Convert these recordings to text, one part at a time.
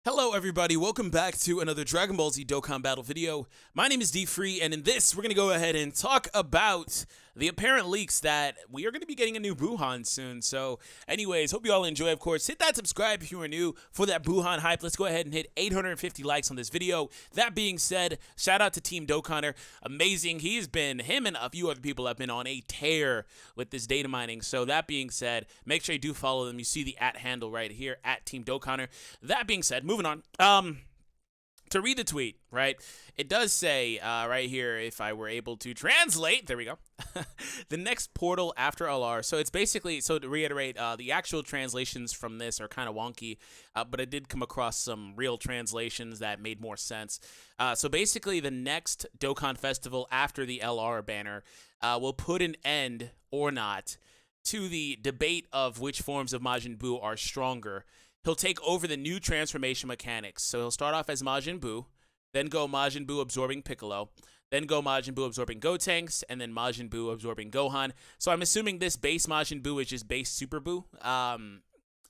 Hello everybody, welcome back to another Dragon Ball Z Dokkan battle video. My name is DFree, and in this, we're going to go ahead and talk about the apparent leaks that we are going to be getting a new Buuhan soon. So anyways, hope you all enjoy, of course. Hit that subscribe if you are new for that Buuhan hype. Let's go ahead and hit 850 likes on this video. That being said, shout out to Team Dokkaner. Amazing. Him and a few other people have been on a tear with this data mining. So that being said, make sure you do follow them. You see the @ handle right here, @Team Dokkaner. That being said, moving on. To read the tweet, right, it does say right here, if I were able to translate, there we go, the next portal after LR. So it's basically, so to reiterate, the actual translations from this are kind of wonky, but I did come across some real translations that made more sense. So basically, the next Dokkan Festival after the LR banner will put an end, or not, to the debate of which forms of Majin Buu are stronger. He'll take over the new transformation mechanics. So he'll start off as Majin Buu, then go Majin Buu absorbing Piccolo, then go Majin Buu absorbing Gotenks, and then Majin Buu absorbing Gohan. So I'm assuming this base Majin Buu is just base Super Buu.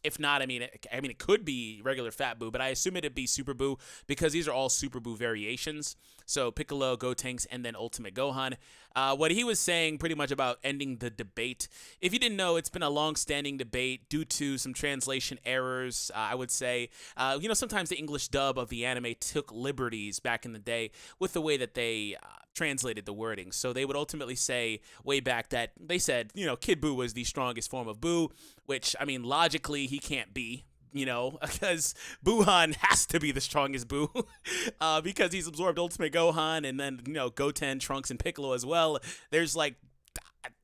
If not, I mean, it could be regular Fat Buu, but I assume it'd be Super Buu because these are all Super Buu variations. So Piccolo, Gotenks, and then Ultimate Gohan. What he was saying pretty much about ending the debate. If you didn't know, it's been a long-standing debate due to some translation errors. I would say, sometimes the English dub of the anime took liberties back in the day with the way that they translated the wording. So they would ultimately say way back that they said, Kid Buu was the strongest form of Buu, which, I mean, logically he can't be, because Buuhan has to be the strongest Buu because he's absorbed Ultimate Gohan and then, Goten, Trunks, and Piccolo as well. There's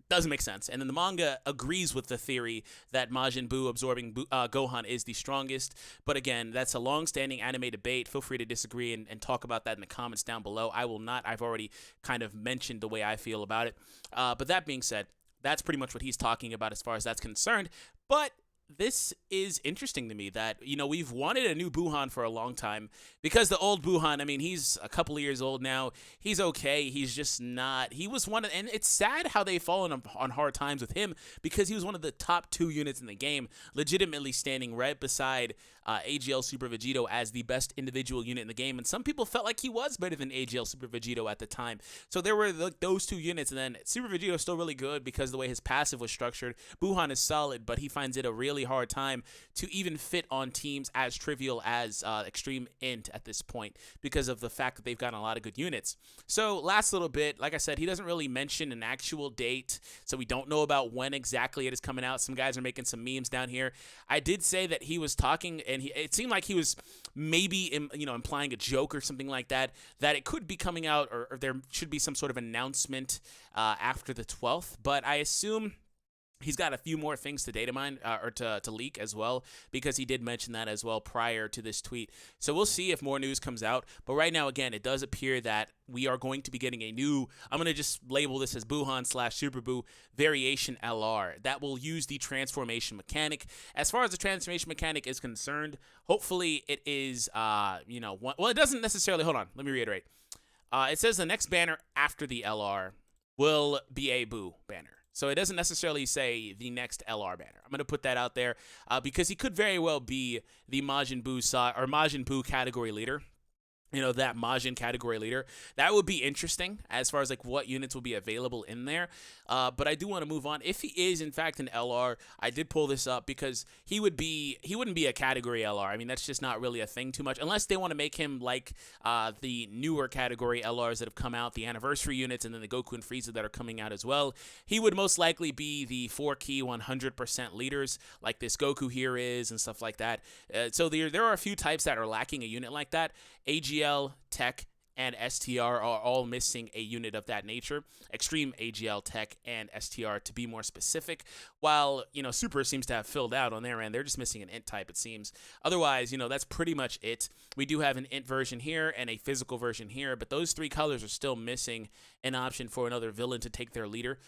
doesn't make sense. And then the manga agrees with the theory that Majin Buu absorbing Gohan is the strongest. But again, that's a long-standing anime debate. Feel free to disagree and talk about that in the comments down below. I will not. I've already kind of mentioned the way I feel about it. But that being said, that's pretty much what he's talking about as far as that's concerned. But this is interesting to me that, we've wanted a new Buuhan for a long time because the old Buuhan, I mean, he's a couple of years old now. He's okay. He's just not. He was one of, and it's sad how they've fallen on hard times with him because he was one of the top 2 units in the game, legitimately standing right beside AGL Super Vegito as the best individual unit in the game. And some people felt like he was better than AGL Super Vegito at the time. So there were those 2 units, and then Super Vegito is still really good because of the way his passive was structured. Buuhan is solid, but he finds it a really hard time to even fit on teams as trivial as Extreme Int at this point because of the fact that they've gotten a lot of good units. So last little bit, like I said, he doesn't really mention an actual date, so we don't know about when exactly it is coming out. Some guys are making some memes down here. I did say that he was talking, and it seemed like he was maybe implying a joke or something like that it could be coming out, or there should be some sort of announcement after the 12th, but I assume he's got a few more things to data mine or to leak as well, because he did mention that as well prior to this tweet. So we'll see if more news comes out. But right now, again, it does appear that we are going to be getting a new, I'm going to just label this as Buuhan/Super Buu variation LR that will use the transformation mechanic. As far as the transformation mechanic is concerned, hopefully it is, well, it doesn't necessarily, hold on, let me reiterate. It says the next banner after the LR will be a Buu banner. So it doesn't necessarily say the next LR banner. I'm going to put that out there because he could very well be the Majin Buu category leader. That Majin category leader. That would be interesting as far as what units will be available in there. But I do want to move on. If he is in fact an LR, I did pull this up because he wouldn't be a category LR. I mean, that's just not really a thing too much unless they want to make him like the newer category LRs that have come out, the anniversary units, and then the Goku and Frieza that are coming out as well. He would most likely be the 4-key 100% leaders like this Goku here is and stuff like that. So there are a few types that are lacking a unit like that. AGL, Tech, and STR are all missing a unit of that nature. Extreme, AGL, Tech, and STR to be more specific. While, Super seems to have filled out on their end. They're just missing an Int type, it seems. Otherwise, that's pretty much it. We do have an Int version here and a physical version here, but those 3 colors are still missing an option for another villain to take their leader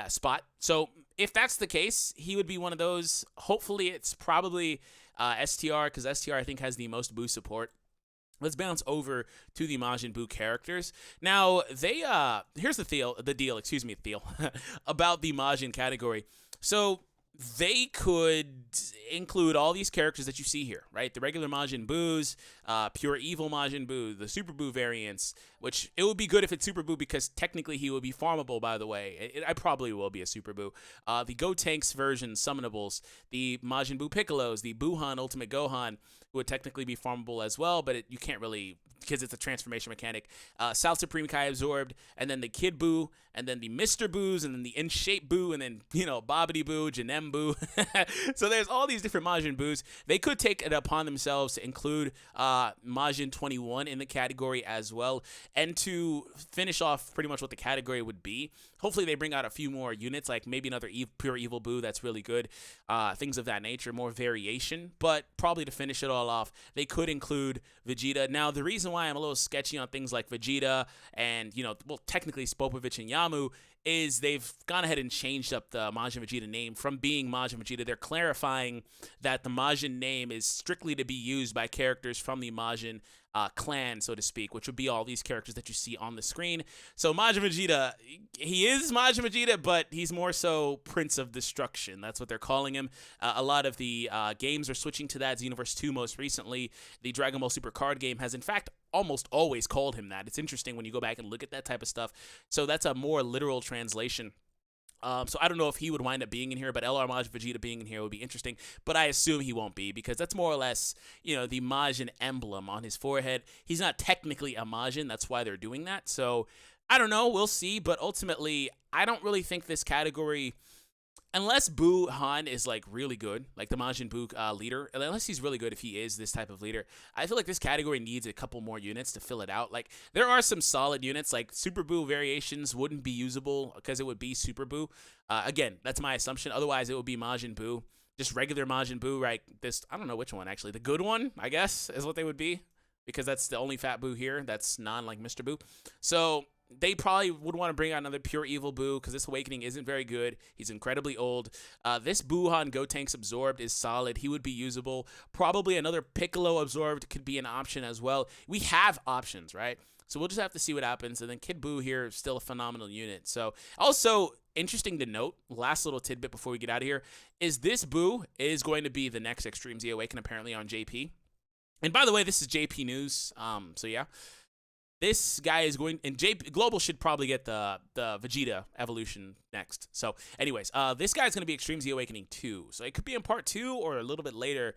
spot. So if that's the case, he would be one of those. Hopefully it's probably STR, because STR I think has the most Buu support. Let's bounce over to the Majin Buu characters. Now, here's the deal, about the Majin category. So they could include all these characters that you see here, right? The regular Majin Buus, pure evil Majin Buu, the Super Buu variants, which it would be good if it's Super Buu because technically he would be farmable, by the way. I probably will be a Super Buu. The Gotenks version summonables, the Majin Buu Piccolos, the Buuhan Ultimate Gohan would technically be farmable as well, but you can't really, because it's a transformation mechanic. South Supreme Kai absorbed, and then the Kid Buu, and then the Mr. Boos, and then the In-Shape Buu, and then, Bobbity Buu, Janem Buu. So there's all these different Majin Boos. They could take it upon themselves to include Majin 21 in the category as well, and to finish off pretty much what the category would be. Hopefully they bring out a few more units, like maybe another pure evil Buu that's really good, things of that nature, more variation, but probably to finish it all off, they could include Vegeta. Now, the reason why I'm a little sketchy on things like Vegeta and, technically Spopovich and Yamu is they've gone ahead and changed up the Majin Vegeta name from being Majin Vegeta. They're clarifying that the Majin name is strictly to be used by characters from the Majin clan, so to speak, which would be all these characters that you see on the screen. So Majin Vegeta, he is Majin Vegeta, but he's more so Prince of Destruction. That's what they're calling him. A lot of the games are switching to that. Xenoverse 2 most recently. The Dragon Ball Super card game has, in fact, almost always called him that. It's interesting when you go back and look at that type of stuff. So that's a more literal translation. So I don't know if he would wind up being in here, but LR Majin Vegeta being in here would be interesting. But I assume he won't be because that's more or less, the Majin emblem on his forehead. He's not technically a Majin. That's why they're doing that. So I don't know. We'll see. But ultimately, I don't really think this category, unless Buuhan is like really good, like the Majin Buu leader, unless he's really good if he is this type of leader, I feel like this category needs a couple more units to fill it out. Like there are some solid units, like Super Buu variations wouldn't be usable because it would be Super Buu. Again, that's my assumption. Otherwise, it would be Majin Buu, just regular Majin Buu, right? I don't know which one actually. The good one, I guess, is what they would be because that's the only fat Buu here. That's like Mr. Buu. So they probably would want to bring out another pure evil Buu because this awakening isn't very good. He's incredibly old. This Buuhan Gotenks absorbed is solid. He would be usable. Probably another Piccolo absorbed could be an option as well. We have options, right? So we'll just have to see what happens. And then Kid Buu here is still a phenomenal unit. So also interesting to note, last little tidbit before we get out of here, is this Buu is going to be the next Extreme Z Awaken apparently on JP. And by the way, this is JP News. So yeah. This guy is going, and Global should probably get the Vegeta evolution next. So, anyways, this guy's going to be Extreme Z Awakening 2. So it could be in part 2 or a little bit later.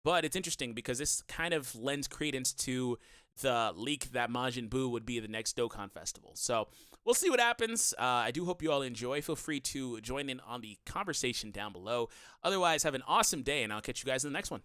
But it's interesting because this kind of lends credence to the leak that Majin Buu would be the next Dokkan Festival. So we'll see what happens. I do hope you all enjoy. Feel free to join in on the conversation down below. Otherwise, have an awesome day, and I'll catch you guys in the next one.